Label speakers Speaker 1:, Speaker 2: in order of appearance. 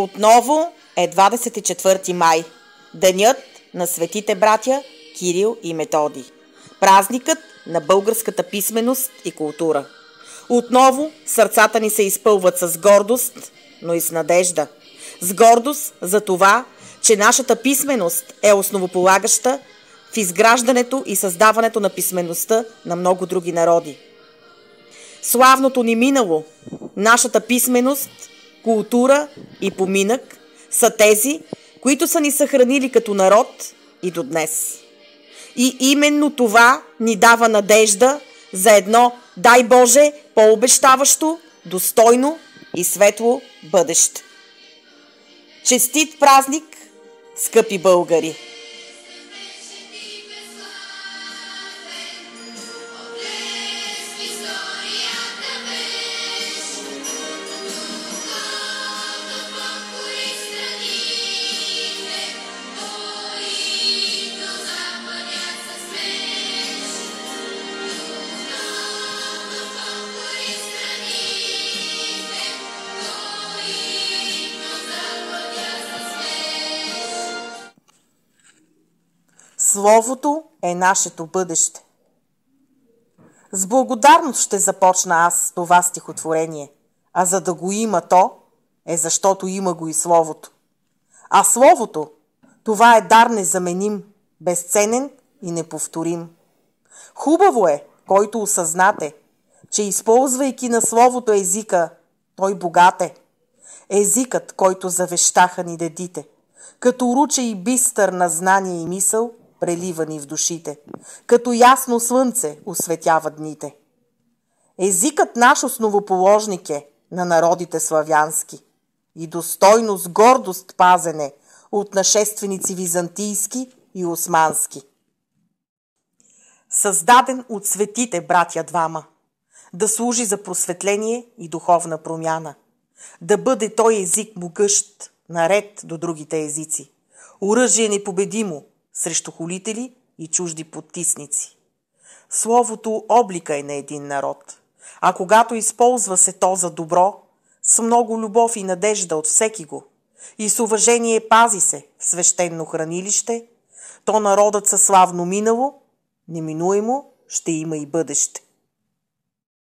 Speaker 1: Отново е 24 май, денят на светите братя Кирил и Методий, празникът на българската писменост и култура. Отново сърцата ни се изпълват с гордост, но и с надежда. С гордост за това, че нашата писменост е основополагаща в изграждането и създаването на писмеността на много други народи. Славното ни минало, нашата писменост, култура и поминък са тези, които са ни съхранили като народ и до днес. И именно това ни дава надежда за едно, дай Боже, по-обещаващо, достойно и светло бъдеще. Честит празник, скъпи българи! Словото е нашето бъдеще. С благодарност ще започна аз това стихотворение, а за да го има то, е защото има го и Словото. А Словото, това е дар незаменим, безценен и неповторим. Хубаво е, който осъзнате, че използвайки на Словото езика, той богат е. Езикът, който завещаха ни дедите, като руче и бистър на знание и мисъл, преливани в душите, като ясно слънце осветява дните. Езикът наш основоположник е на народите славянски и достойно с гордост пазене от нашественици византийски и османски. Създаден от светите братя двама, да служи за просветление и духовна промяна, да бъде той език могъщ, наред до другите езици, оръжие непобедимо срещу хулители и чужди подтисници. Словото облика е на един народ, а когато използва се то за добро, с много любов и надежда от всеки го, и с уважение пази се в свещено хранилище, то народът със славно минало, неминуемо ще има и бъдеще.